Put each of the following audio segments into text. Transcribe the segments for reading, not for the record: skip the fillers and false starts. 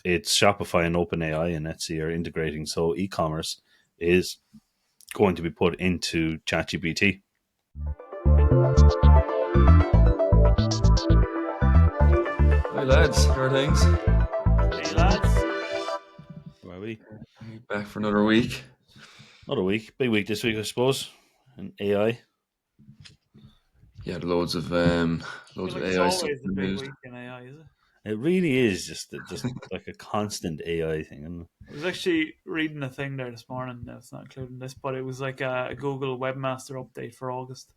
it's Shopify and OpenAI and Etsy are integrating, so e-commerce is going to be put into ChatGPT. Hi lads, how are things? Hey lads. Where are we? Back for another week. Another week. Big week this week, I suppose. And AI. Yeah, loads of AI It's stuff always in the the big news. week in AI, is it? It really is just like a constant AI thing. Isn't it? I was actually reading a thing there this morning. It's not including this, but it was like a Google Webmaster update for August,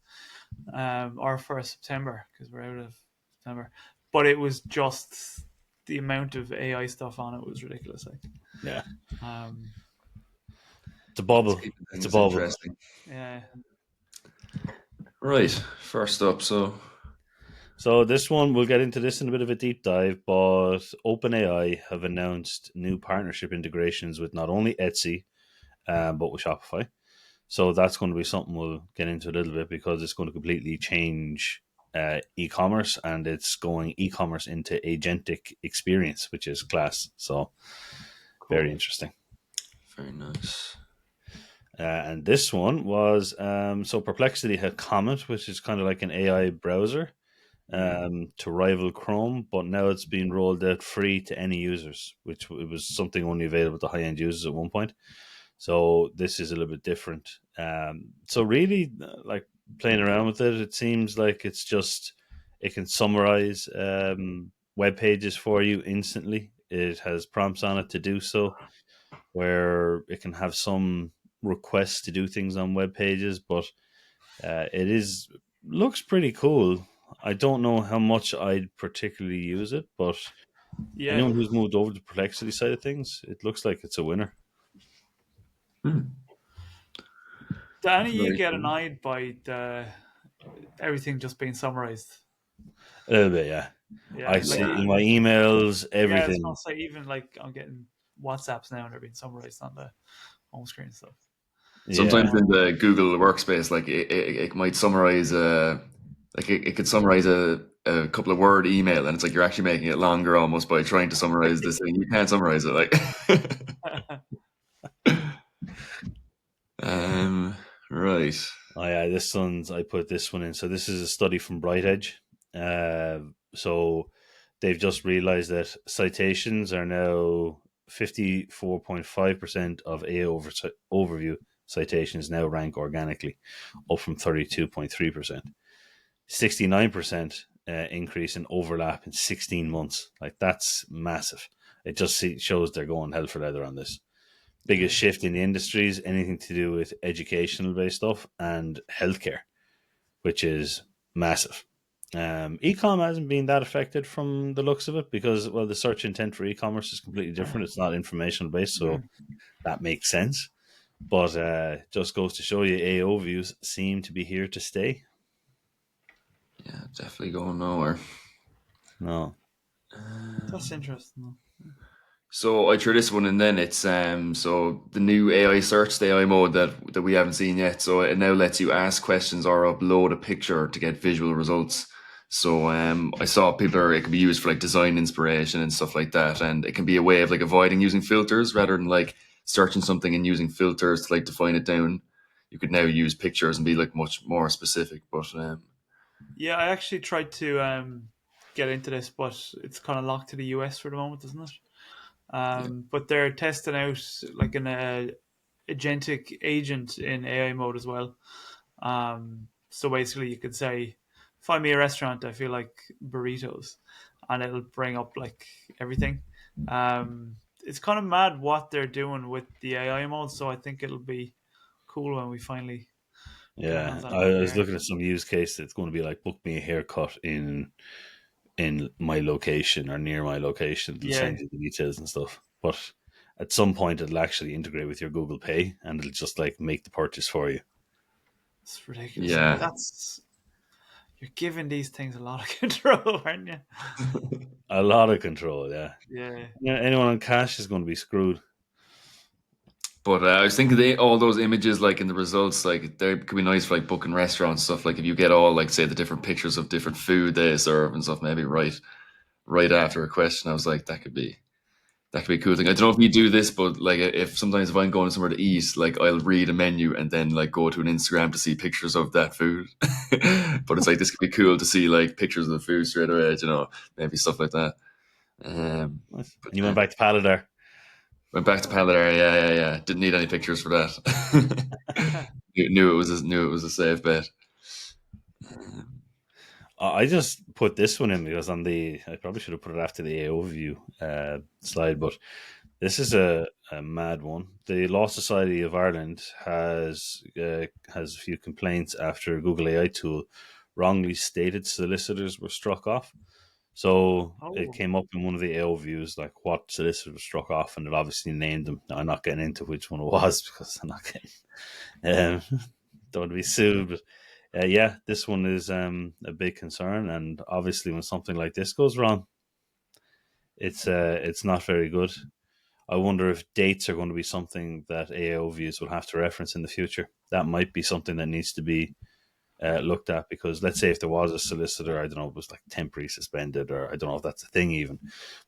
or for September, because we're out of September. But it was just the amount of AI stuff on it was ridiculous. Like, Yeah. um, It's a bubble. Keeping It's a things bubble. interesting. yeah. Right, first up, So this one, we'll get into this in a bit of a deep dive, but OpenAI have announced new partnership integrations with not only Etsy, but with Shopify. So that's going to be something we'll get into a little bit, because it's going to completely change e-commerce, and it's going e-commerce into agentic experience, which is class. So very interesting. very nice. And this one was, so Perplexity had Comet, which is kind of like an AI browser to rival Chrome, but now it's being rolled out free to any users, which it was something only available to high-end users at one point. So this is a little bit different. So really, like playing around with it, it seems like it's just, it can summarize web pages for you instantly. It has prompts on it to do so, where it can have some requests to do things on web pages, but looks pretty cool. I don't know how much I'd particularly use it, but Yeah. anyone who's moved over to the Perplexity side of things, it looks like it's a winner. Do any of you Very get cool. annoyed by everything just being summarized? A little bit, yeah. Yeah, I like see in even, my emails, yeah, I was everything. gonna say, even like I'm getting WhatsApps now and they're being summarized on the home screen and stuff. Yeah, Sometimes in the Google Workspace, like it might summarize it could summarize a couple of word email, and it's like you're actually making it longer almost by trying to summarize this thing. You can't summarize it, like. Right. oh yeah. I put this one in. So this is a study from Bright Edge. So they've just realized that citations are now 54.5% of AI overview citations now rank organically, up from 32.3%. 69% increase in overlap in 16 months. Like, that's massive. It just shows they're going hell for leather on this. Biggest shift in the industries, anything to do with educational based stuff and healthcare, which is massive. E-com hasn't been that affected from the looks of it, because, well, the search intent for e-commerce is completely different. It's not informational based, so that makes sense. But just goes to show you, AO views seem to be here to stay. Yeah, definitely going nowhere. No. That's interesting. So I threw this one, and then it's so the new AI search, the AI mode that we haven't seen yet. So it now lets you ask questions or upload a picture to get visual results. So I saw it can be used for like design inspiration and stuff like that, and it can be a way of like avoiding using filters rather than like searching something and using filters to like define it down. You could now use pictures and be like much more specific. But Yeah, I actually tried to get into this, but it's kind of locked to the US for the moment, isn't it? yeah, But they're testing out like an agentic agent in AI mode as well. So basically, you could say, "Find me a restaurant. I feel like burritos," and it'll bring up like everything. It's kind of mad what they're doing with the AI mode. So I think it'll be cool when we finally get our Yeah, hands on it. I was Yeah. looking at some use case that's going to be like, book me a haircut in my location or near my location. They'll Yeah, send you the details and stuff. But at some point, it'll actually integrate with your Google Pay, and it'll just like make the purchase for you. it's ridiculous. Like yeah. that's you're giving these things a lot of control, aren't you? A lot of control, yeah. Yeah. Anyone on cash is going to be screwed. But I was thinking all those images, like in the results, like they could be nice for like booking restaurants stuff. Like if you get all like say the different pictures of different food they serve and stuff, maybe right after a question, I was like that could be That could be a cool thing. I don't know if you do this, but like if sometimes if I'm going somewhere to eat, like I'll read a menu and then like go to an Instagram to see pictures of that food. But it's like this could be cool to see like pictures of the food straight away, you know, maybe stuff like that. Nice. But And you went yeah, back to Paladar. went back to Paladar. Yeah. Didn't need any pictures for that. Knew it was a safe bet. I just put this one in because I probably should have put it after the overview slide, but this is a mad one. The Law Society of Ireland has a few complaints after Google AI tool wrongly stated solicitors were struck off. So it Oh, came up in one of the overviews, like what solicitors were struck off, and it obviously named them. Now, I'm not getting into which one it was because I'm not getting don't want to be sued. But yeah, this one is a big concern, and obviously, when something like this goes wrong, it's not very good. I wonder if dates are going to be something that AO views will have to reference in the future. That might be something that needs to be looked at, because let's say if there was a solicitor, I don't know, it was like temporary suspended, or I don't know if that's a thing even,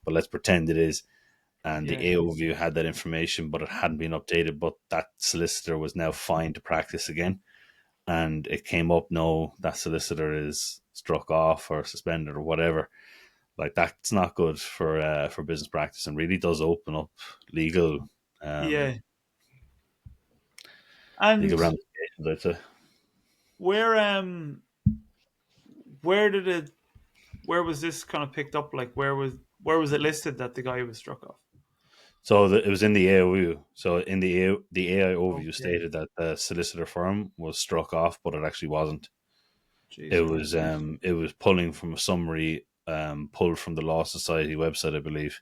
but let's pretend it is, and yeah, the AO view had that information, but it hadn't been updated, but that solicitor was now fined to practice again, and it came up, no, that solicitor is struck off or suspended or whatever. Like, that's not good for business practice, and really does open up legal um, yeah. And legal ramifications, I'd say. where where did it where was this kind of picked up? Like where was it listed that the guy was struck off? So it was in the AOU. So in the AI overview Okay, stated that the solicitor firm was struck off, but it actually wasn't. jeez, right. It was pulling from a summary pulled from the Law Society website, I believe,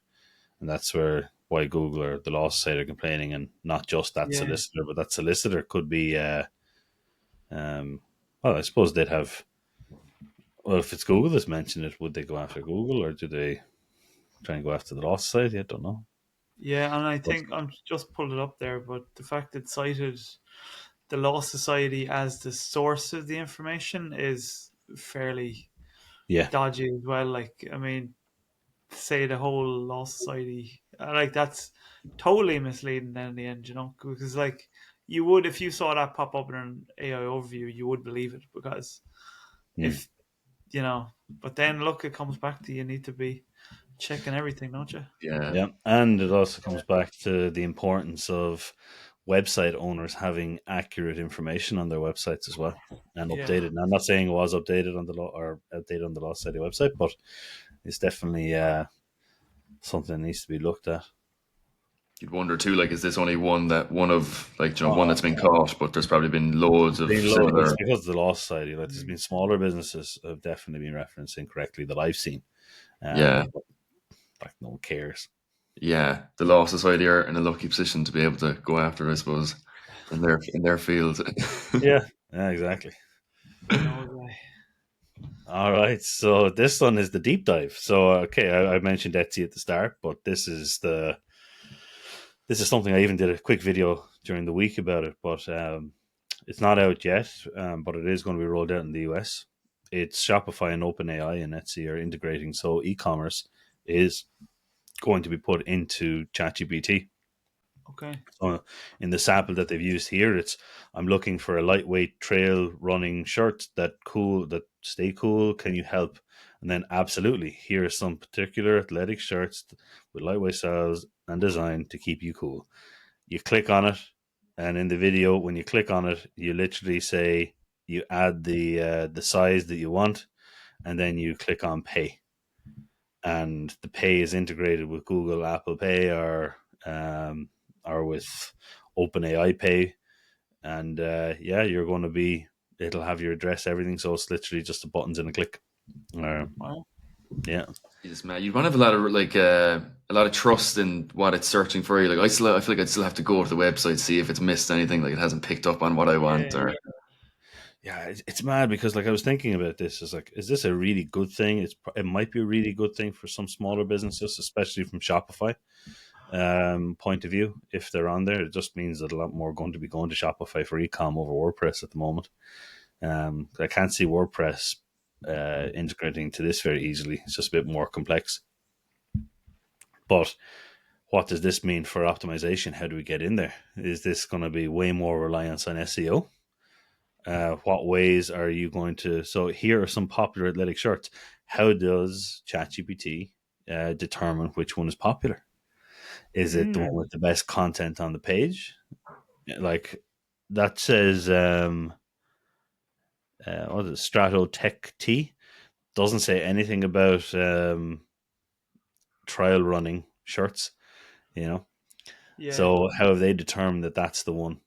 and that's why Google or the Law Society are complaining, and not just that Yeah, solicitor, but that solicitor could be. Well, I suppose they'd have. Well, if it's Google that's mentioned it, would they go after Google, or do they try and go after the Law Society? I don't know. yeah, and I But think I'm just pulled it up there, but the fact it cited the Law Society as the source of the information is fairly yeah, dodgy as well. Like, I mean, say the whole Law Society, like that's totally misleading. Then in the end, because like you would if you saw that pop up in an AI overview, you would believe it because mm, if But then look, it comes back to you need to be checking everything, don't you? Yeah, yeah, and it also comes back to the importance of website owners having accurate information on their websites as well, and Yeah, updated. And I'm not saying it was updated on the law or outdated on the Law Society website, but it's definitely something that needs to be looked at. you'd wonder too. Like, is this only one of like one Oh, that's been caught? But there's probably been loads it's of been low. It's similar. because of the Law Society. Like, there's been smaller businesses have definitely been referenced incorrectly that I've seen. Yeah, But like, no one cares. yeah. The Law Society are in a lucky position to be able to go after, I suppose, in their field. Yeah, yeah, exactly. no way. All right, so this one is the deep dive. So okay, I mentioned Etsy at the start, but this is something I even did a quick video during the week about it, but it's not out yet. But it is going to be rolled out in the US. It's Shopify and OpenAI and Etsy are integrating, so e-commerce is going to be put into ChatGPT. Okay. So in the sample that they've used here, it's I'm looking for a lightweight trail running shirt that stay cool. Can you help? And then absolutely, here are some particular athletic shirts with lightweight styles and design to keep you cool. You click on it, and in the video, when you click on it, you literally say you add the size that you want, and then you click on pay, and the pay is integrated with Google Apple Pay or with OpenAI Pay, and yeah, you're going to be. It'll have your address, everything. So it's literally just the buttons and a click. Uh, Wow. yeah, Jesus, man, you'd want to have a lot of trust in what it's searching for you. Like I feel like I'd still have to go to the website see if it's missed anything, like it hasn't picked up on what I want, Yeah. or yeah, it's mad because like I was thinking about this. Is like, is this a really good thing? It might be a really good thing for some smaller businesses, especially from Shopify point of view. If they're on there, it just means that a lot more are going to be going to Shopify for ecom over WordPress at the moment. I can't see WordPress integrating to this very easily. It's just a bit more complex. But what does this mean for optimization? How do we get in there? Is this going to be way more reliance on SEO? What ways are you going to? So here are some popular athletic shirts. How does ChatGPT determine which one is popular? Is it the one with the best content on the page? Like that says, what is it? Strato Tech T doesn't say anything about trial running shirts, you know. Yeah. So how have they determined that that's the one?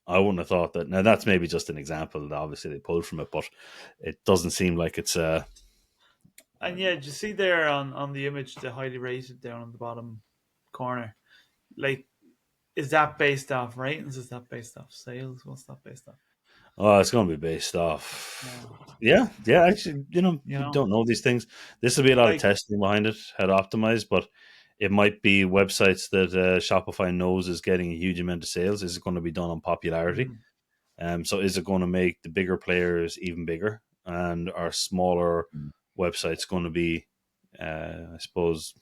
I wouldn't have thought that. Now that's maybe just an example that obviously they pulled from it, but it doesn't seem like it's And yeah, do you see there on the image the highly rated down on the bottom corner? Like, is that based off ratings? Is that based off sales? What's that based off? Oh, it's going to be based off. Yeah. Yeah. Actually, You we know, don't know these things. This will be a lot of like, testing behind it, how to optimize, but it might be websites that Shopify knows is getting a huge amount of sales. Is it going to be done on popularity? So is it going to make the bigger players even bigger, and our smaller websites going to be, I suppose,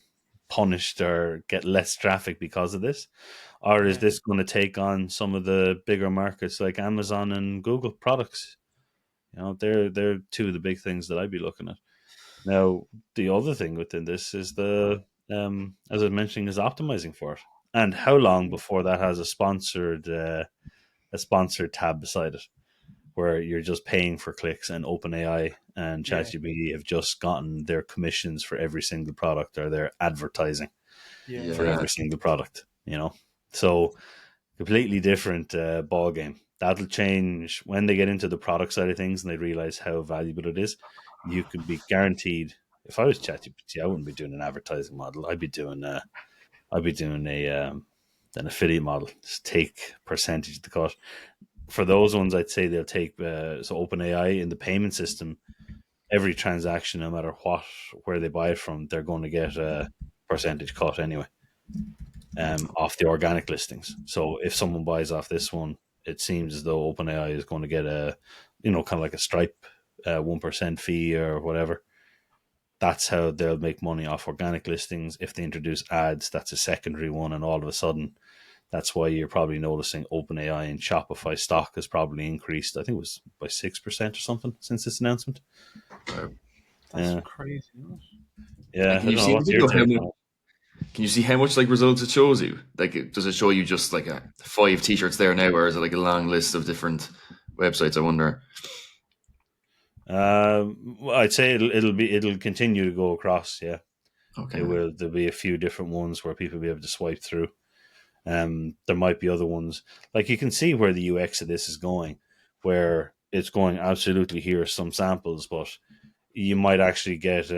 punished or get less traffic because of this? Or is yeah, this going to take on some of the bigger markets like Amazon and Google products? They're two of the big things that I'd be looking at. Now, the other thing within this is as I was mentioning, is optimizing for it, and how long before that has a sponsored tab beside it, where you're just paying for clicks, and OpenAI and yeah, ChatGPT have just gotten their commissions for every single product, or their advertising yeah, for Yeah. every single product. So completely different ball game. That'll change when they get into the product side of things and they realize how valuable it is. You could be guaranteed. If I was ChatGPT, I wouldn't be doing an advertising model. I'd be doing an affiliate model. Just take percentage of the cut. For those ones, I'd say they'll take so OpenAI in the payment system. Every transaction, no matter where they buy it from, they're going to get a percentage cut anyway, off the organic listings. So if someone buys off this one, it seems as though OpenAI is going to get kind of like a Stripe 1% fee or whatever. That's how they'll make money off organic listings. If they introduce ads, that's a secondary one, and all of a sudden, that's why you're probably noticing OpenAI and Shopify stock has probably increased. I think it was by 6% or something since this announcement. that's Yeah, crazy. Isn't it? yeah. I And can don't you know. see in the What's your video how take much? on it? Can you see how much like results it shows you? Like, does it show you just like 5 t-shirts there now, or is it like a long list of different websites? I wonder. Well, I'd say it'll continue to go across. Yeah, it Okay. will. There'll be a few different ones where people will be able to swipe through. There might be other ones, like you can see where the UX of this is going, where it's going absolutely, here are some samples, but you might actually get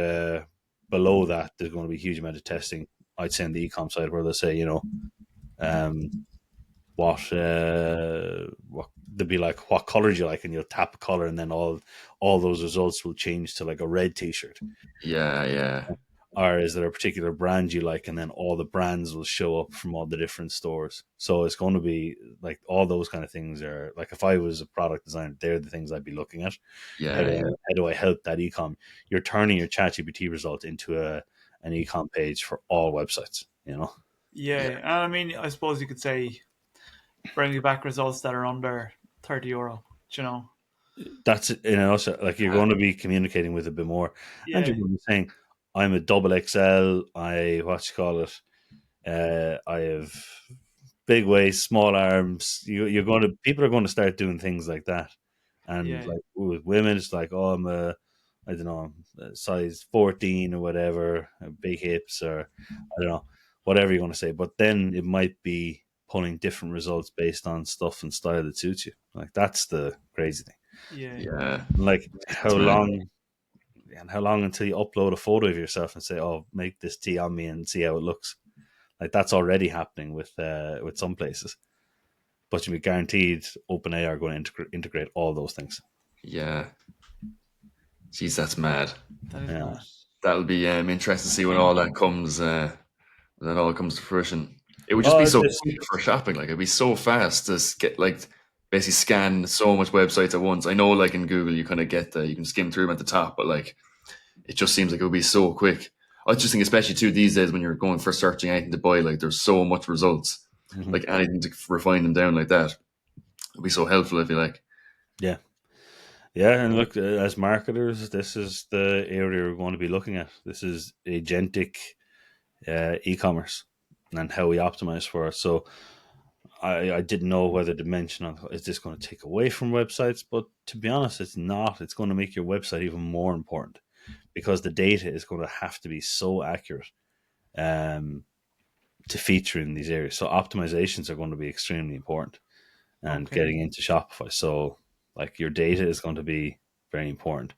below that. There's going to be a huge amount of testing. I'd say on the ecom side, where they say, um, what they'd be like, what color do you like, and you'll tap a color, and then all those results will change to like a red T-shirt. Yeah, yeah, Or is there a particular brand you like, and then all the brands will show up from all the different stores? So it's going to be like all those kind of things are like, if I was a product designer, they're the things I'd be looking at. How yeah, do yeah, how do I help that ecom? You're turning your ChatGPT result into an ecom page for all websites. Yeah, yeah, and I mean, I suppose you could say bring you back results that are under €30. You know, That's so like you're going to be communicating with a bit more, and you're yeah, going to be saying, "I'm a double XL. What you call it? I have big waist, small arms." You're going to People are going to start doing things like that, and yeah, like with women, it's like, "Oh, I don't know, size 14 or whatever, big hips, or I don't know, whatever you're going to say." But then it might be pulling different results based on stuff and style that suits you. Like that's the crazy thing. yeah, yeah. Like That's mad. how long until you upload a photo of yourself and say, "Oh, make this tea on me and see how it looks." Like that's already happening with some places, but you'll be guaranteed OpenAI are going to integrate all those things. Yeah. Jeez, that's mad. that is Yeah. mad. That'll be interesting to see when all that comes. When that all comes to fruition. It would just be Oh, so this quick for shopping. Like it'd be so fast to get like basically scan so much websites at once. I know, like in Google, you kind of get you can skim through them at the top, but like it just seems like it would be so quick. I just think, especially too these days, when you're going for searching anything to buy, like there's so much results, like anything to refine them down like that, it'd be so helpful. I feel like. Yeah. Yeah, and look, as marketers, this is the area we're going to be looking at. This is agentic e-commerce and how we optimize for it. So I didn't know whether to mention is this going to take away from websites, but to be honest, it's not. It's going to make your website even more important because the data is going to have to be so accurate to feature in these areas. So optimizations are going to be extremely important and Okay. getting into Shopify. So like your data is going to be very important.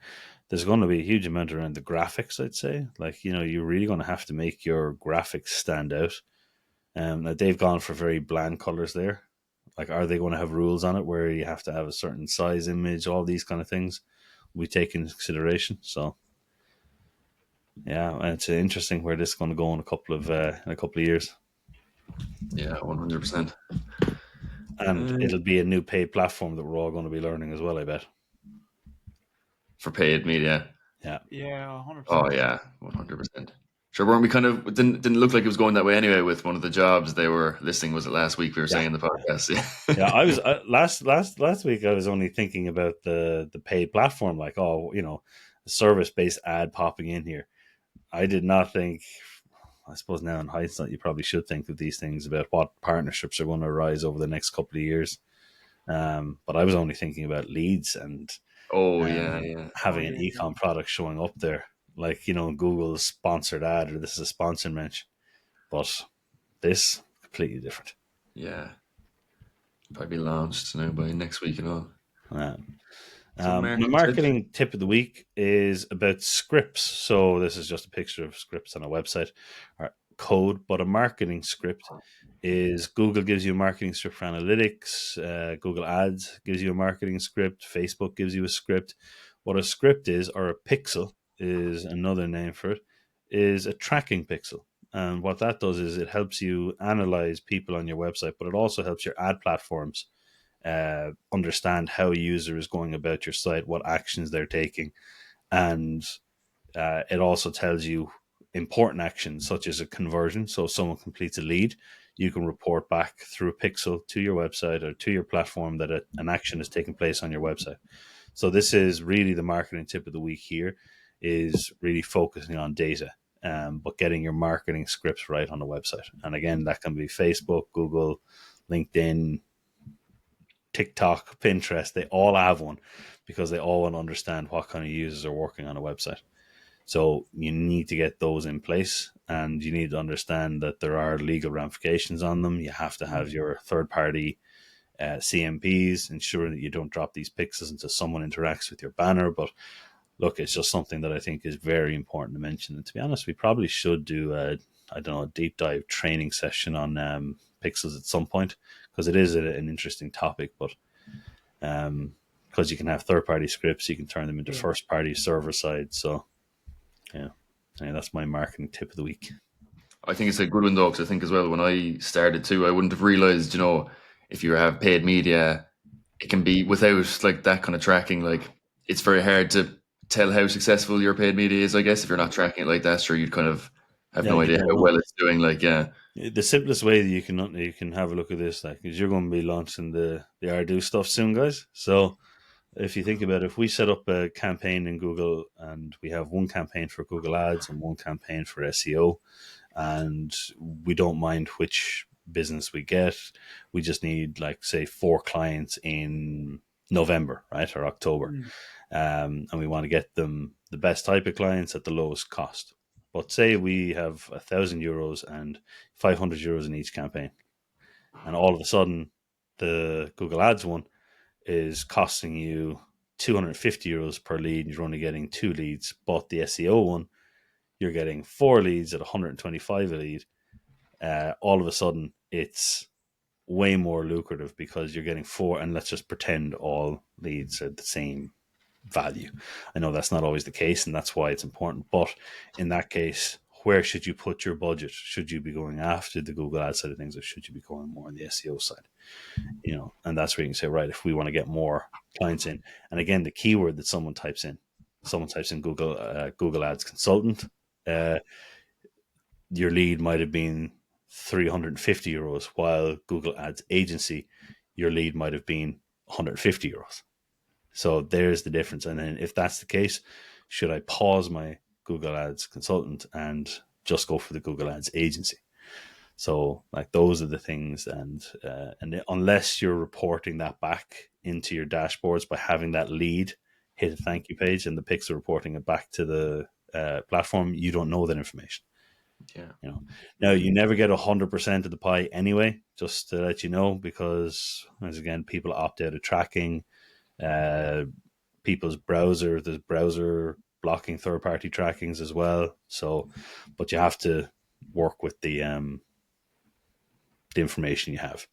There's going to be a huge amount around the graphics, I'd say. Like, you're really going to have to make your graphics stand out. Now they've gone for very bland colors there. Like, are they going to have rules on it where you have to have a certain size image? All these kind of things we take into consideration. So, yeah, it's interesting where this is going to go in a couple of years, Yeah, 100%. and it'll be a new paid platform that we're all going to be learning as well. I bet. For paid media. Yeah. Yeah, Oh 100%. yeah, 100%. Sure, weren't we kind of didn't look like it was going that way anyway with one of the jobs they were listing? Was it last week we were Yeah. saying in the podcast? Yeah, Yeah. I was last week. I was only thinking about the paid platform, like, a service based ad popping in here. I did not think. I suppose now in hindsight, you probably should think of these things about what partnerships are going to arise over the next couple of years. But I was only thinking about leads and Oh yeah, yeah. Oh, having an yeah. ecom product showing up there, like Google's sponsored ad, or this is a sponsored mention. But this completely different. Yeah. Probably launched now by next week and all. Uh, So my marketing tips. marketing tip of the week is about scripts. So this is just a picture of scripts on a website or code, but a marketing script is Google gives you a marketing script for analytics. Google Ads gives you a marketing script. Facebook gives you a script. What a script is, or a pixel is another name for it, is a tracking pixel. And what that does is it helps you analyze people on your website, but it also helps your ad platforms understand how a user is going about your site, what actions they're taking, and it also tells you important actions such as a conversion. So if someone completes a lead, you can report back through a pixel to your website or to your platform that an action has taken place on your website. So this is really the marketing tip of the week here, is really focusing on data, but getting your marketing scripts right on the website. And again, that can be Facebook, Google, LinkedIn, TikTok, Pinterest. They all have one because they all want to understand what kind of users are working on a website. So you need to get those in place, and you need to understand that there are legal ramifications on them. You have to have your third party CMPs, ensure that you don't drop these pixels until someone interacts with your banner. But look, it's just something that I think is very important to mention. And to be honest, we probably should do a deep dive training session on pixels at some point, because it is an interesting topic. But because you can have third party scripts, you can turn them into Yeah. first party server side. So yeah, that's my marketing tip of the week. I think it's a good one though, because I think as well when I started too, I wouldn't have realized, if you have paid media, it can be without like that kind of tracking. Like it's very hard to tell how successful your paid media is. I guess if you're not tracking it like that, sure you'd kind of have Yeah, no you idea don't how know. well it's doing. Like yeah, The simplest way that you can have a look at this, like, is you're going to be launching the Ardú stuff soon, guys. So if you think about it, if we set up a campaign in Google and we have one campaign for Google Ads and one campaign for SEO, and we don't mind which business we get, we just need, like, say 4 clients in November, right, or October, and we want to get them the best type of clients at the lowest cost. But say we have €1,000 and €500 in each campaign, and all of a sudden the Google Ads one is costing you €250 per lead, and you're only getting 2 leads. But the SEO one, you're getting 4 leads at 125 a lead. All of a sudden, it's way more lucrative because you're getting 4, and let's just pretend all leads are the same value. I know that's not always the case, and that's why it's important. But in that case, where should you put your budget? Should you be going after the Google Ads side of things, or should you be going more on the SEO side? And that's where you can say, right, if we want to get more clients in, and again, the keyword that someone types in Google Ads consultant, your lead might have been €350, while Google Ads agency, your lead might have been €150. So there's the difference. And then if that's the case, should I pause my Google Ads consultant and just go for the Google Ads agency? So like those are the things, and unless you're reporting that back into your dashboards by having that lead hit a thank you page and the pixel reporting it back to the platform, you don't know that information. Yeah. Now you never get 100% of the pie anyway, just to let you know, because as again, people opt out of tracking. People's there's browser blocking third-party trackings as well. So, but you have to work with the information you have.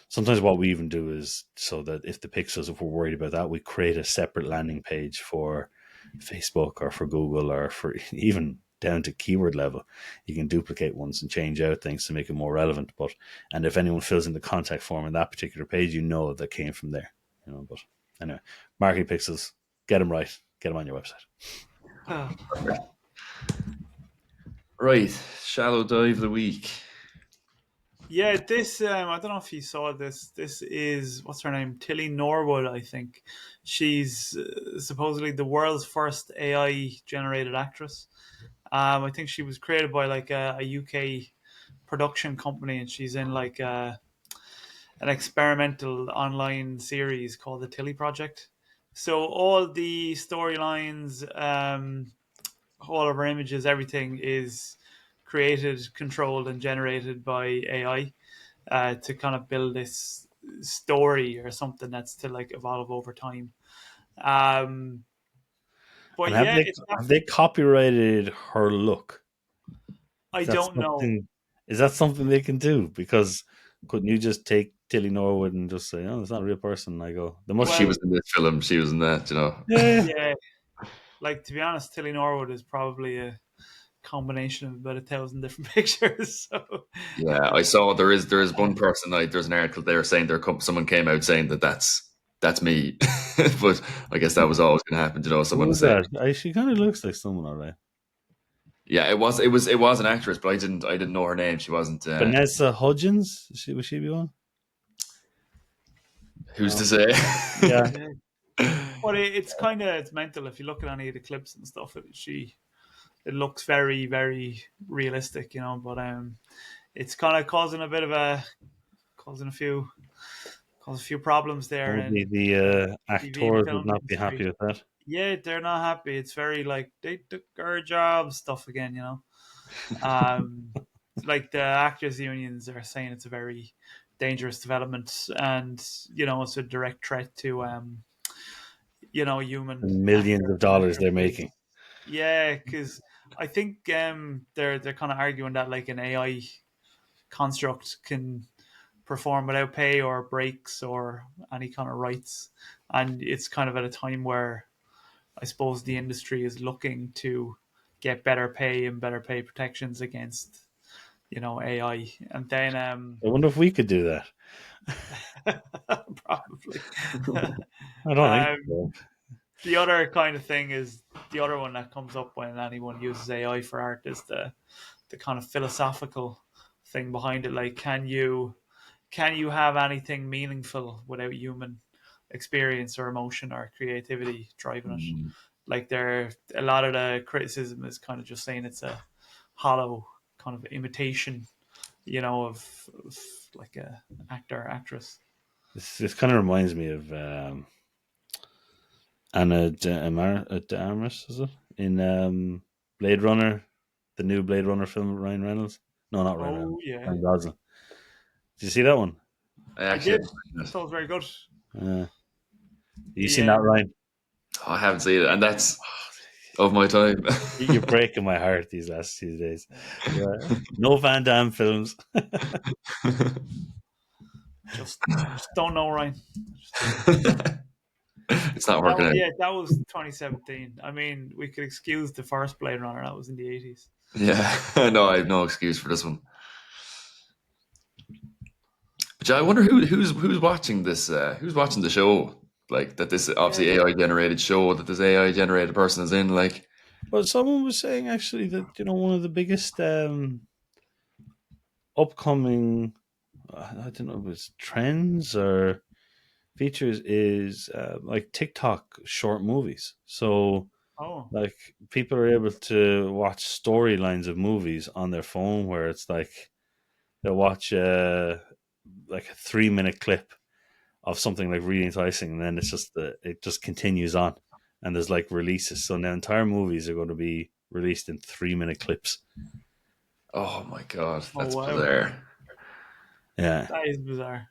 Sometimes what we even do is, so that if the pixels, if we're worried about that, we create a separate landing page for Facebook or for Google, or for even down to keyword level. You can duplicate ones and change out things to make it more relevant. And if anyone fills in the contact form in that particular page, that came from there. But anyway, marketing pixels, get them right, get them on your website. Right, shallow dive of the week. Yeah, this I don't know if you saw this. This is, what's her name? Tilly Norwood, I think. She's supposedly the world's first AI generated actress. I think she was created by like a UK production company, and she's in like an experimental online series called the Tilly Project. So all the storylines, all of our images, everything is created, controlled, and generated by AI to kind of build this story or something that's to like evolve over time. But And yeah, have they copyrighted her look? I don't know. Is that something they can do? Because couldn't you just take Tilly Norwood and just say, "Oh, it's not a real person"? I go, "They must." She Well, was in this film. She was in that, Yeah. yeah, like to be honest, Tilly Norwood is probably a combination of about 1,000 different pictures. So Yeah, I saw there is one person, like there's an article there saying someone came out saying that's me, but I guess that was always going to happen. Who Someone was was saying, that? She kind of looks like someone, all right. yeah, it was an actress, but I didn't know her name. She wasn't. Vanessa Hudgens? Was she be one? Who's No. to say? Yeah. yeah. But it's kind of, it's mental if you look at any of the clips and stuff. It looks very, very realistic, But it's kind of causing a few problems there Probably in the TV and actors would film not be happy industry. with that. Yeah, they're not happy. It's very like they took our jobs stuff again, Um, like the actors unions are saying it's a very dangerous development, and it's a direct threat to human The millions actors of and dollars they're actresses. making. Yeah, because I think they're kind of arguing that like an AI construct can perform without pay or breaks or any kind of rights, and it's kind of at a time where I suppose the industry is looking to get better pay and better pay protections against AI, and then I wonder if we could do that. probably. I don't think um, so. the other kind of thing is the other one that comes up when anyone uses AI for art is the kind of philosophical thing behind it. Like, can you have anything meaningful without human experience or emotion or creativity driving it? Mm. Like, a lot of the criticism is kind of just saying it's a hollow kind of imitation, of like a actor or actress. This kind of reminds me of Anna de Armas, is it? In Blade Runner, the new Blade Runner film with Ryan Reynolds? No, not Ryan Oh Reynolds. yeah, Ryan Gosling. Did you see that one? I I actually did. haven't seen I it. thought it was very good. Uh, you The seen that, Ryan? Oh, I haven't seen it, and that's of my time. You're breaking my heart these last few days. Yeah. No Van Damme films. just don't know, Ryan. Just don't know. It's not That working out. yeah, that was 2017. I mean, we could excuse the first Blade Runner. That was in the 80s. Yeah, no, I have no excuse for this one. But yeah, I wonder who's watching this. Who's watching the show? Like that, this Yeah, obviously AI generated show that this AI generated person is in. Like, Well, someone was saying actually that one of the biggest upcoming, I don't know if it's trends or features, is like TikTok short movies. So Oh, like people are able to watch storylines of movies on their phone, where it's like they'll watch like a 3 minute clip of something like really enticing, and then it just continues on, and there's like releases. So now entire movies are going to be released in 3 minute clips. Oh my god, oh that's wow, bizarre. Yeah, that is bizarre.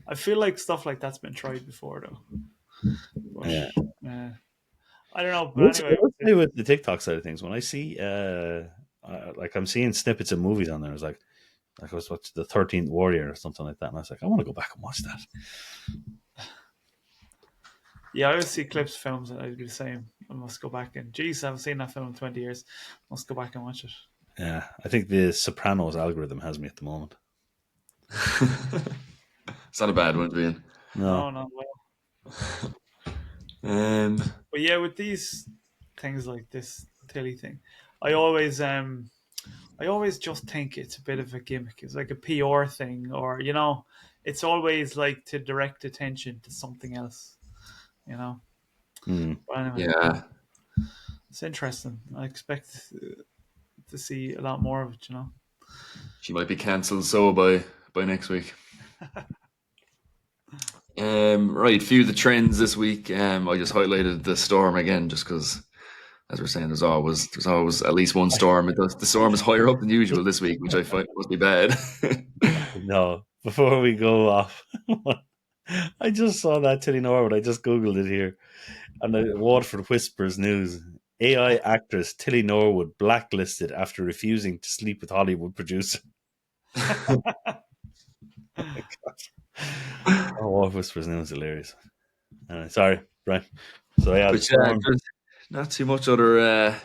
I feel like stuff like that's been tried before though, but yeah. I don't know. I But would anyway, say with the TikTok side of things, when I see like I'm seeing snippets of movies on there, it's like I was watching the 13th Warrior or something like that, and I was like, I want to go back and watch that. yeah, I always see clips, of films, and I'd be the same. I must go back and, geez, I haven't seen that film in 20 years. Must go back and watch it. Yeah, I think the Sopranos algorithm has me at the moment. It's not a bad one, Ian. No, No. no, well. Um, But yeah, with these things like this Tilly thing, I always I always just think it's a bit of a gimmick. It's like a PR thing, or it's always like to direct attention to something else. You know. Hmm. But anyway, yeah, it's interesting. I expect to see a lot more of it. she might be cancelled so by next week. Right, few of the trends this week. I just highlighted the storm again, just because, as we're saying, there's always at least one storm. The storm is higher up than usual this week, which I find must be bad. No, before we go off, I just saw that Tilly Norwood. I just googled it here, and Waterford Whispers news: AI actress Tilly Norwood blacklisted after refusing to sleep with Hollywood producer. Oh, Waterford Whispers news, hilarious. Sorry, Brian. So yeah, the But yeah, storm. there's not too much other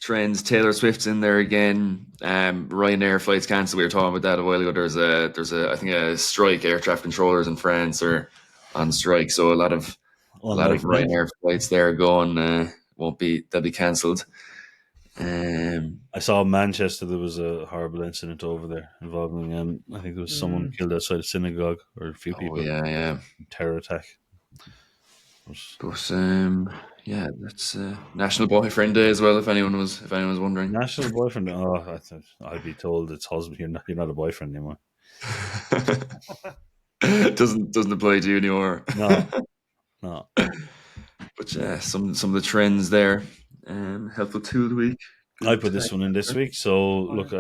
trends. Taylor Swift's in there again. Ryanair flights cancelled. We were talking about that a while ago. There's I think a strike. Air traffic controllers in France are on strike, so a lot of Unlike them, Ryanair flights there going they'll be cancelled. I saw in Manchester there was a horrible incident over there involving. I think there was someone Mm, killed outside a synagogue, or a few Oh people. yeah, yeah. Terror attack. But yeah, that's National Boyfriend Day as well. If anyone was wondering, National boyfriend. Oh, I'd be told it's husband. You're not a boyfriend anymore. doesn't apply to you anymore. No, no. But yeah, some of the trends there. Helpful tool of the week. I Google put this Tag. one in this week. So oh, yeah. look,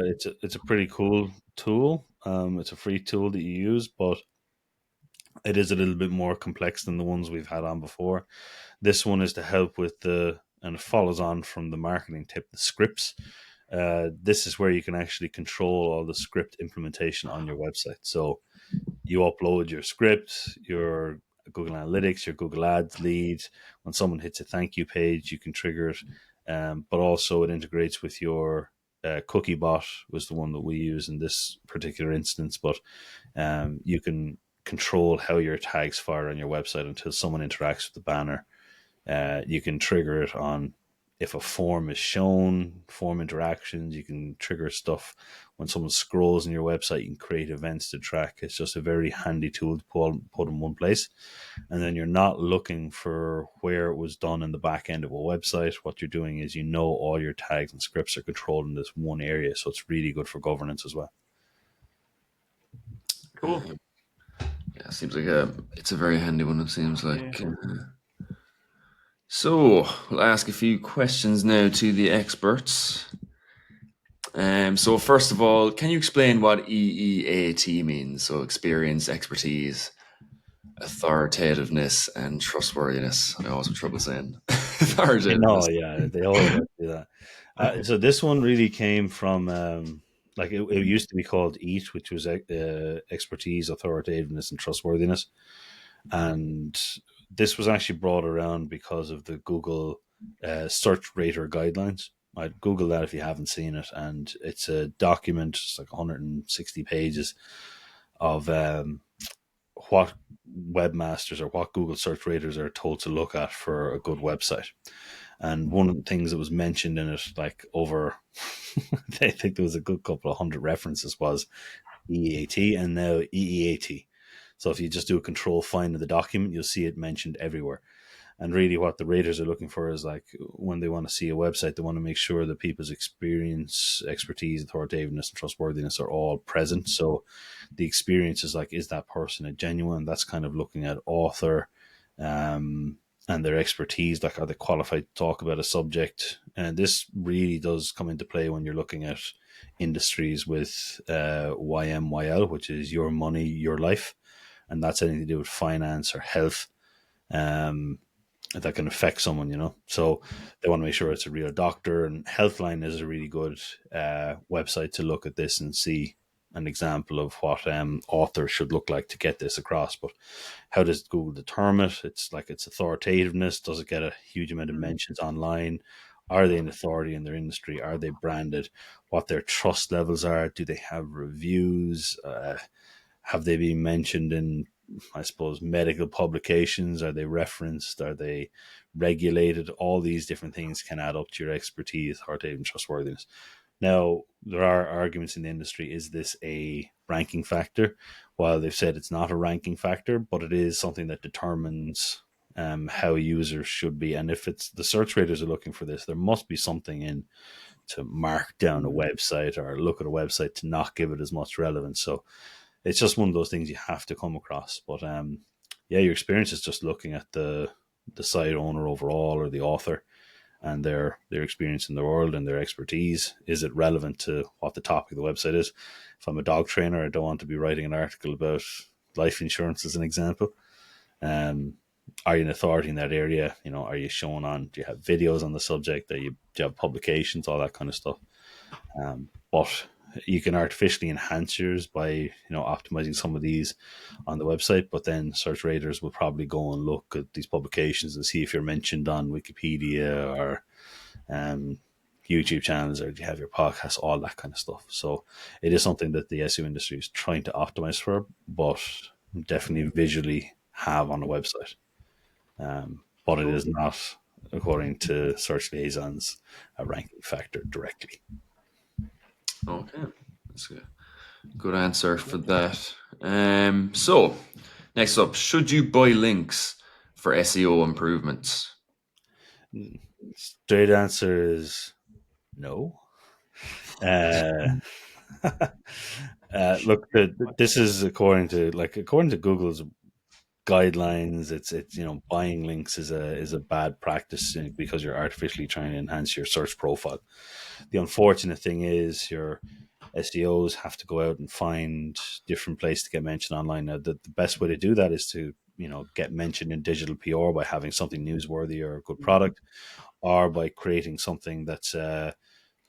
it's a pretty cool tool. It's a free tool that you use, but it is a little bit more complex than the ones we've had on before. This one is to help with and it follows on from the marketing tip, the scripts. This is where you can actually control all the script implementation on your website. So you upload your script, your Google Analytics, your Google Ads lead. When someone hits a thank you page, you can trigger it. But also it integrates with your cookie bot, was the one that we use in this particular instance. But you can control how your tags fire on your website until someone interacts with the banner. You can trigger it on if a form is shown, form interactions. You can trigger stuff when someone scrolls on your website. You can create events to track. It's just a very handy tool to put in one place. And then you're not looking for where it was done in the back end of a website. What you're doing is all your tags and scripts are controlled in this one area. So it's really good for governance as well. Cool. Yeah, seems like it's a very handy one. It seems Yeah. like. So we'll ask a few questions now to the experts. So first of all, can you explain what EEAT means? So experience, expertise, authoritativeness, and trustworthiness. I always have trouble saying No, authoritativeness. yeah, they always like to do that. So this one really came from like it used to be called EAT, which was expertise, authoritativeness, and trustworthiness. And this was actually brought around because of the Google search rater guidelines. I'd Google that if you haven't seen it, and it's a document. It's like 160 pages of what webmasters or what Google search raters are told to look at for a good website. And one of the things that was mentioned in it, like over, I think there was a good couple of hundred references, was EEAT and now EEAT. So if you just do a control find in the document, you'll see it mentioned everywhere. And really what the raters are looking for is, like, when they want to see a website, they want to make sure that people's experience, expertise, authoritativeness, and trustworthiness are all present. So the experience is like, is that person a genuine? That's kind of looking at author, and their expertise, like, are they qualified to talk about a subject? And this really does come into play when you're looking at industries with YMYL, which is your money, your life. And that's anything to do with finance or health. That can affect someone, So they want to make sure it's a real doctor. And Healthline is a really good website to look at this and see an example of what authors should look like to get this across. But how does Google determine it? It's like its authoritativeness. Does it get a huge amount of mentions online? Are they an authority in their industry? Are they branded? What their trust levels are? Do they have reviews? Have they been mentioned in, I suppose, medical publications? Are they referenced? Are they regulated? All these different things can add up to your expertise, authoritative, and trustworthiness. Now, there are arguments in the industry. Is this a ranking factor? While they've said it's not a ranking factor, but it is something that determines how users should be. And if it's the search raters are looking for this, there must be something in to mark down a website or look at a website to not give it as much relevance. So it's just one of those things you have to come across. But your experience is just looking at the site owner overall, or the author, and their experience in the world and their expertise. Is it relevant to what the topic of the website is? If I'm a dog trainer, I don't want to be writing an article about life insurance as an example. Are you an authority in that area? Are you showing on? Do you have videos on the subject? Do you have publications? All that kind of stuff. But you can artificially enhance yours by optimizing some of these on the website, but then search raters will probably go and look at these publications and see if you're mentioned on Wikipedia or YouTube channels, or do you have your podcast, all that kind of stuff. So it is something that the SEO industry is trying to optimize for, but definitely visually have on a website. But it is not, according to Search Liaisons, a ranking factor directly. Okay, that's a good answer for that. So, next up, should you buy links for SEO improvements? Straight answer is no. Look, this is according to Google's guidelines. It's buying links is a bad practice because you're artificially trying to enhance your search profile. The unfortunate thing is your SEOs have to go out and find different places to get mentioned online. Now, the best way to do that is to get mentioned in digital PR by having something newsworthy or a good product, or by creating something that's a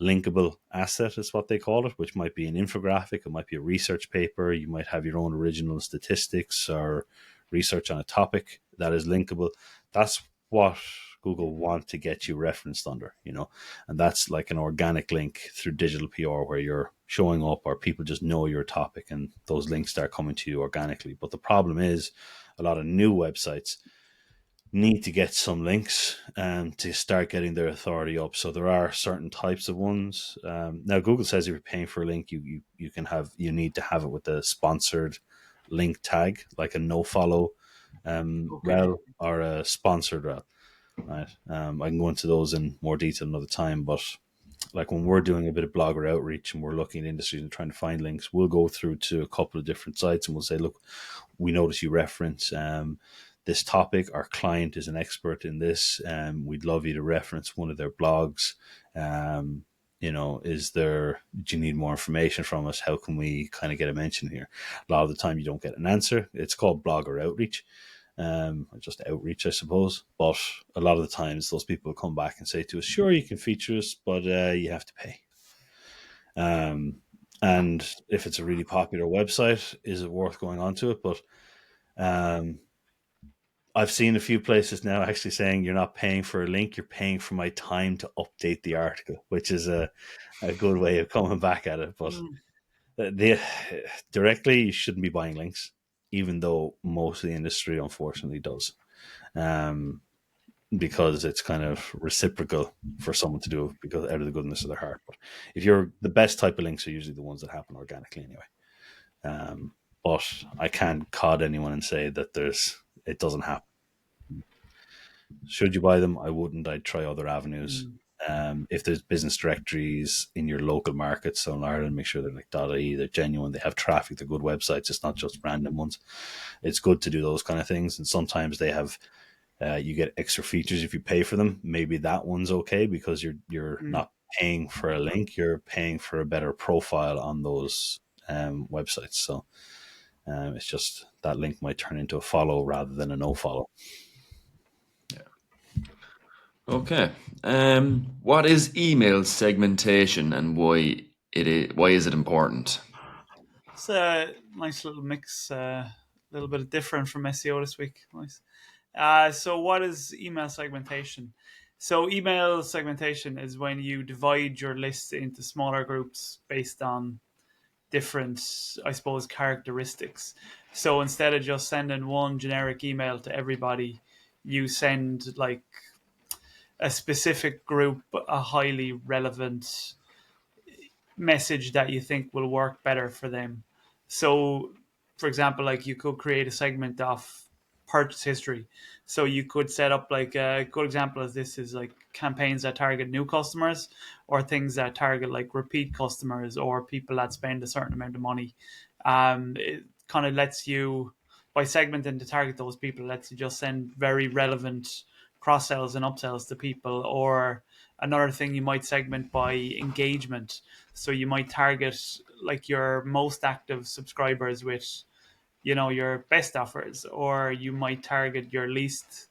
linkable asset, is what they call it, which might be an infographic, it might be a research paper, you might have your own original statistics or research on a topic that is linkable. That's what Google want to get you referenced under, and that's like an organic link through digital PR where you're showing up or people just know your topic and those links start coming to you organically. But the problem is a lot of new websites need to get some links to start getting their authority up. So there are certain types of ones. Now Google says if you're paying for a link, you need to have it with a sponsored link tag, like a no follow rel or a sponsored rel. Right. I can go into those in more detail another time, but like when we're doing a bit of blogger outreach and we're looking at industries and trying to find links, we'll go through to a couple of different sites and we'll say, look, we notice you reference this topic. Our client is an expert in this. We'd love you to reference one of their blogs. Do you need more information from us? How can we kind of get a mention here? A lot of the time you don't get an answer. It's called blogger outreach. Just outreach, I suppose. But a lot of the times those people will come back and say to us, sure, you can feature us, but you have to pay. And if it's a really popular website, is it worth going on to it? But I've seen a few places now actually saying you're not paying for a link, you're paying for my time to update the article, which is a good way of coming back at it. But directly, you shouldn't be buying links, even though most of the industry unfortunately does. because it's kind of reciprocal for someone to do it because out of the goodness of their heart. But if you're the best type of links are usually the ones that happen organically anyway. But I can't cod anyone and say that it doesn't happen. Should you buy them? I wouldn't. I'd try other avenues. If there's business directories in your local market, so in Ireland, make sure they're like .ie, they're genuine, they have traffic, they're good websites. It's not just random ones. It's good to do those kind of things, and sometimes they have. You get extra features if you pay for them. Maybe that one's okay because you're not paying for a link; you're paying for a better profile on those websites. So it's just that link might turn into a follow rather than a no follow. Okay. What is email segmentation and why is it important? It's a nice little mix, a little bit different from SEO this week. Nice. So what is email segmentation? So email segmentation is when you divide your list into smaller groups based on different, I suppose, characteristics. So instead of just sending one generic email to everybody, you send like a specific group a highly relevant message that you think will work better for them. So, for example, like you could create a segment of purchase history. So you could set up like a good example of this is like campaigns that target new customers or things that target like repeat customers or people that spend a certain amount of money. It kind of lets you, by segmenting to target those people, lets you just send very relevant cross sells and upsells to people. Or another thing, you might segment by engagement. So you might target like your most active subscribers with, your best offers, or you might target your least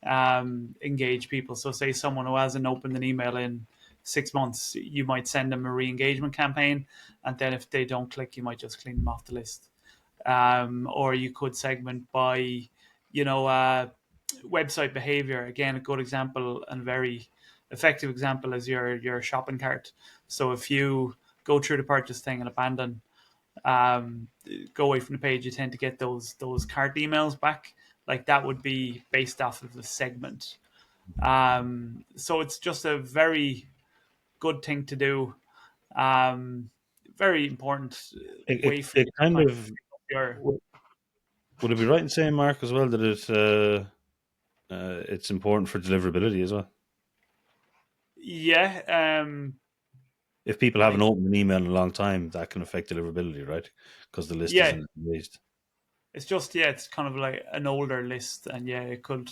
engaged people. So say someone who hasn't opened an email in 6 months, you might send them a re-engagement campaign, and then if they don't click, you might just clean them off the list. Or you could segment by, website behavior. Again, a good example and very effective example is your shopping cart. So if you go through the purchase thing and abandon, go away from the page, you tend to get those cart emails back. Like that would be based off of a segment. So it's just a very good thing to do. Very important way for It you to kind kind of of your would it be right in saying, Mark, as well, that it's important for deliverability as well? yeah. If people haven't Like opened an email in a long time, that can affect deliverability, right? Because the list yeah, isn't raised. it's just it's kind of like an older list, and it could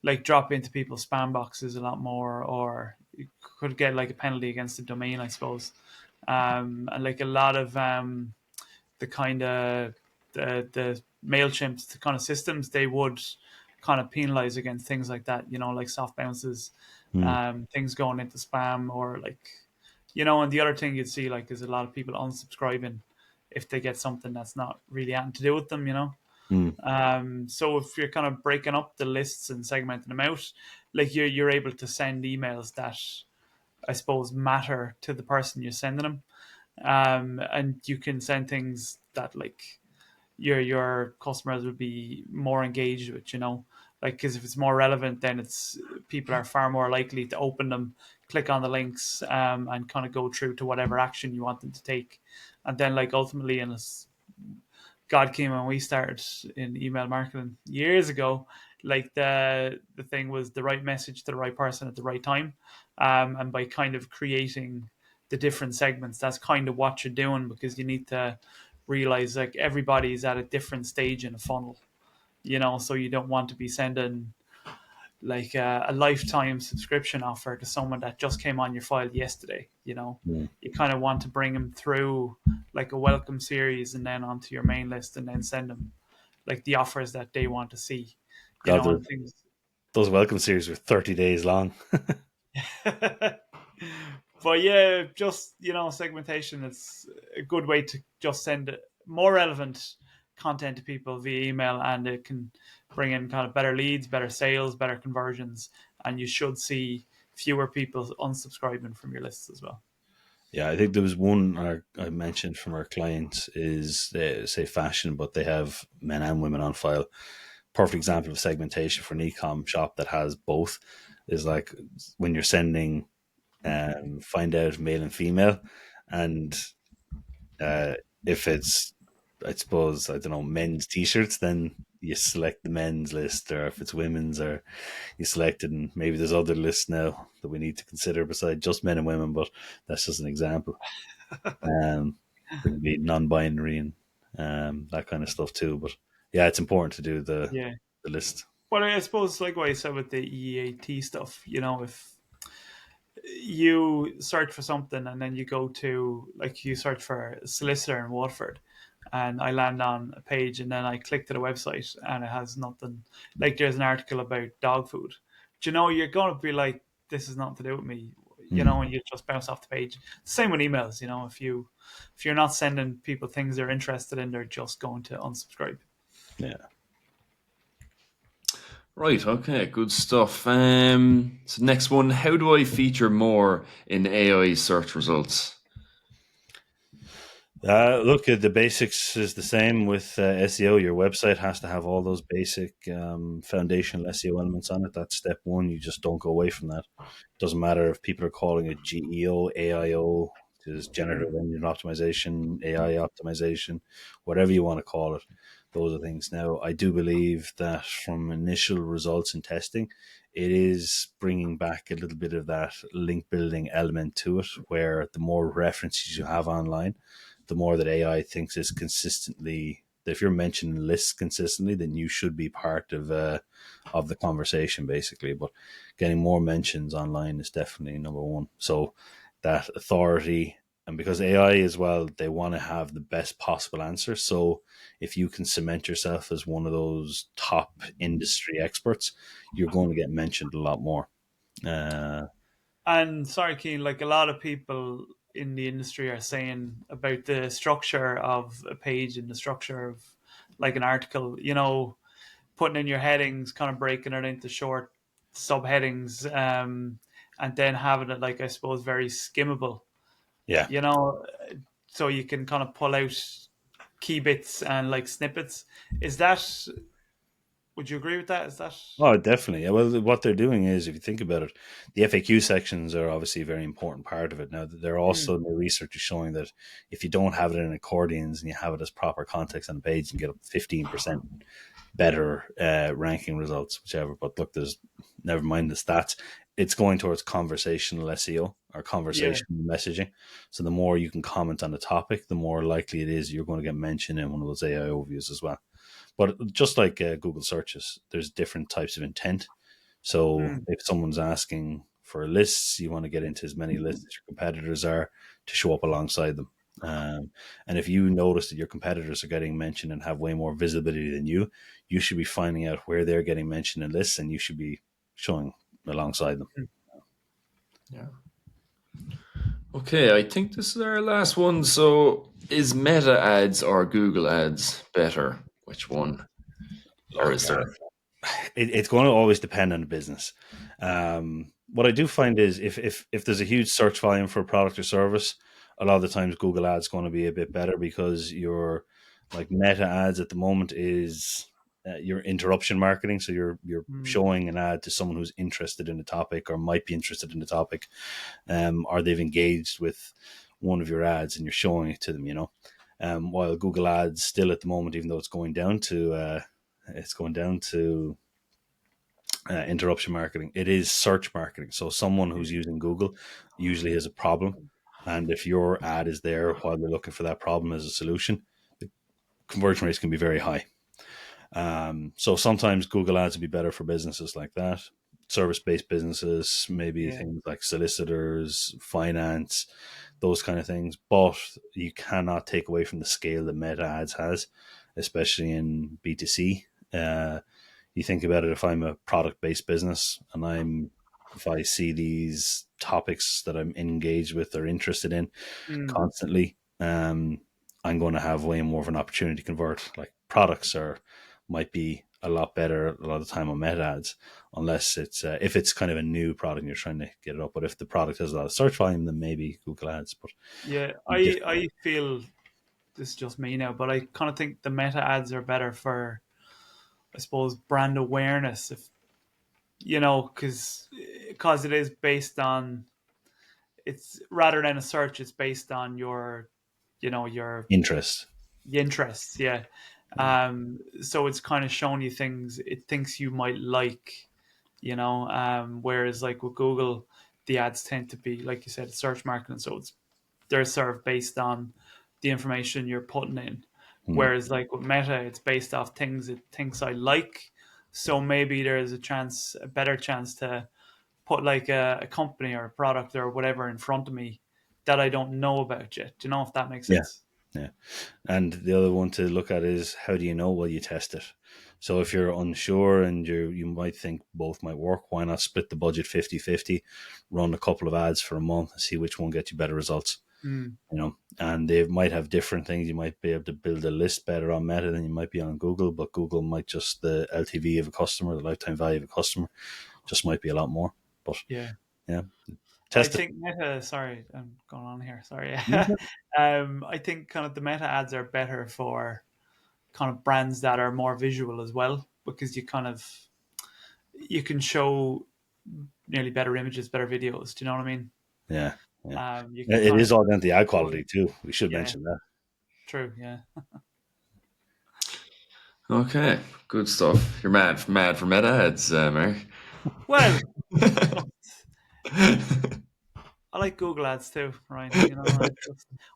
like drop into people's spam boxes a lot more, or you could get like a penalty against the domain, I suppose. And like a lot of the kind of the Mailchimps, the kind of systems, they would kind of penalize against things like that, like soft bounces, Hmm. things going into spam, or like, and the other thing you'd see like is a lot of people unsubscribing if they get something that's not really having to do with them. Hmm. So if you're kind of breaking up the lists and segmenting them out, like you're able to send emails that I suppose matter to the person you're sending them. And you can send things that like your customers would be more engaged with, like because if it's more relevant, then it's people are far more likely to open them, click on the links, and kind of go through to whatever action you want them to take. And then like ultimately, in God came when we started in email marketing years ago, like the thing was the right message to the right person at the right time, and by kind of creating the different segments, that's kind of what you're doing, because you need to realize like everybody's at a different stage in a funnel, so you don't want to be sending like a lifetime subscription offer to someone that just came on your file yesterday. Hmm. You kind of want to bring them through like a welcome series and then onto your main list, and then send them like the offers that they want to see, God, and things. those welcome series were 30 days long. But yeah, just segmentation is a good way to just send more relevant content to people via email, and it can bring in kind of better leads, better sales, better conversions, and you should see fewer people unsubscribing from your lists as well. Yeah, I think there was one I mentioned from our clients is say fashion, but they have men and women on file. perfect example of segmentation for an e-com shop that has both is like when you're sending find out male and female, and if it's, I suppose, I don't know, men's t-shirts, then you select the men's list, or if it's women's, or you select it, and maybe there's other lists now that we need to consider besides just men and women, but that's just an example. There can be non-binary and that kind of stuff too. But yeah, it's important to do Yeah. the list. But I suppose, like what I said with the EAT stuff, if you search for something and then you go to, like, you search for a solicitor in Watford, and I land on a page and then I click to the website and it has nothing, like there's an article about dog food. Do you know, you're going to be like, this is nothing to do with me, and you just bounce off the page. Same with emails, if you're not sending people things they're interested in, they're just going to unsubscribe. Yeah. Right, okay, good stuff. So next one, how do I feature more in AI search results? Look, the basics is the same with SEO. Your website has to have all those basic foundational SEO elements on it. That's step one. You just don't go away from that. Doesn't matter if people are calling it GEO, AIO, which is generative engine optimization, AI optimization, whatever you want to call it. Those are things. Now, I do believe that from initial results in testing, it is bringing back a little bit of that link building element to it, where the more references you have online, the more that AI thinks is consistently, if you're mentioning lists consistently, then you should be part of the conversation, basically. But getting more mentions online is definitely number one. So that authority, and because AI as well, they want to have the best possible answer. So if you can cement yourself as one of those top industry experts, you're going to get mentioned a lot more. And sorry, Keen, like a lot of people in the industry are saying about the structure of a page and the structure of like an article, putting in your headings, kind of breaking it into short subheadings, and then having it, like, I suppose, very skimmable, Yeah. you know, so you can kind of pull out key bits and like snippets. Is that, would you agree with that? Is that, Oh, definitely. Yeah, well, what they're doing is, if you think about it, the FAQ sections are obviously a very important part of it. Now, they're also, the research is showing that if you don't have it in accordions and you have it as proper context on the page, you can get up 15% better ranking results, whichever. But look, there's, never mind the stats. It's going towards conversational SEO or yeah, conversational messaging. So the more you can comment on the topic, the more likely it is you're going to get mentioned in one of those AI overviews as well. But just like Google searches, there's different types of intent. So if someone's asking for lists, you want to get into as many lists as your competitors are to show up alongside them. And if you notice that your competitors are getting mentioned and have way more visibility than you should be finding out where they're getting mentioned in lists, and you should be showing alongside them. Yeah. Okay, I think this is our last one. So, is Meta ads or Google ads better? Which one? Or Look, is there? it's going to always depend on the business. What I do find is if there's a huge search volume for a product or service, a lot of the times Google Ads going to be a bit better, because your, like, Meta ads at the moment is your interruption marketing. So you're showing an ad to someone who's interested in the topic or might be interested in the topic, or they've engaged with one of your ads and you're showing it to them. While Google Ads still at the moment, even though it's going down to interruption marketing, it is search marketing. So someone who's using Google usually has a problem, and if your ad is there while they're looking for that problem as a solution, the conversion rates can be very high. So sometimes Google ads would be better for businesses like that, service-based businesses, maybe yeah, things like solicitors, finance, those kind of things. But you cannot take away from the scale that Meta ads has, especially in B2C. You think about it, if I'm a product-based business and if I see these topics that I'm engaged with or interested in constantly, I'm going to have way more of an opportunity to convert. Like, products might be a lot better a lot of the time on Meta ads, unless it's if it's kind of a new product and you're trying to get it up. But if the product has a lot of search volume, then maybe Google ads. But yeah. diff- I feel, this is just me now, but I kind of think the Meta ads are better for I suppose, brand awareness, if because it is based on, it's rather than a search, it's based on your your Interest. interests. Yeah. So it's kind of showing you things it thinks you might like, whereas like with Google, the ads tend to be, like you said, search marketing, so they're served based on the information you're putting in. Whereas like with Meta, it's based off things it thinks I like. So maybe there's a better chance to put like a company or a product or whatever in front of me that I don't know about yet. Do you know if that makes Yeah. sense? Yeah. And the other one to look at is, how do you know? Well, you test it. So if you're unsure and you might think both might work, why not split the budget 50-50, run a couple of ads for a month and see which one gets you better results? And they might have different things. You might be able to build a list better on Meta than you might be on Google, but Google might just, the LTV of a customer, the lifetime value of a customer, just might be a lot more. But Yeah. yeah, I test it. think Meta, sorry, I'm going on here. Sorry. Yeah. I think kind of the Meta ads are better for kind of brands that are more visual as well, because you can show nearly better images, better videos. Do you know what I mean? Yeah. Yeah. You can It kind is of, all down to the ad quality too. We should yeah, mention that. true, yeah. Okay, good stuff. You're mad for meta ads, Mary. Well, I like Google ads too, Ryan.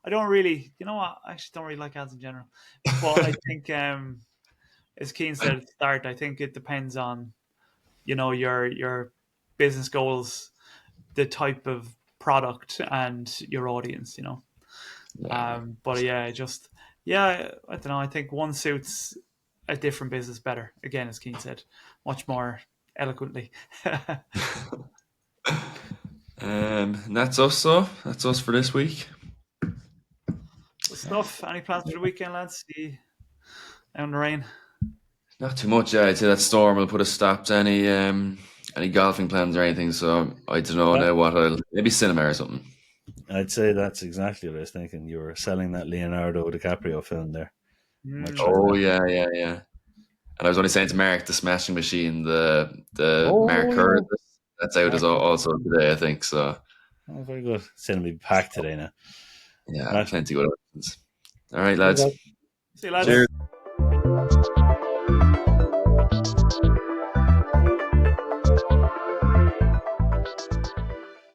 I don't really, what? I actually don't really like ads in general. But I think, as Keane said at the start, I think it depends on, your business goals, the type of product, and your audience. But yeah, I don't know. I think one suits a different business better. Again, as Keane said, much more eloquently. And that's us. So that's us for this week. Good stuff. Any plans for the weekend, lads? See out in the rain? Not too much. Yeah, I'd say that storm will put a stop to any golfing plans or anything. So I don't know now what I'll, maybe cinema or something. I'd say that's exactly what I was thinking. You were selling that Leonardo DiCaprio film there. Might try Oh that. yeah. And I was only saying to Mark, the Smashing Machine, the Mark Oh, Kerr, yeah. that's out as also today, I think. So Oh, very good. Cinema be packed today now. yeah, Right. plenty good options. All right, Good lads. luck. See you, lads. Cheers.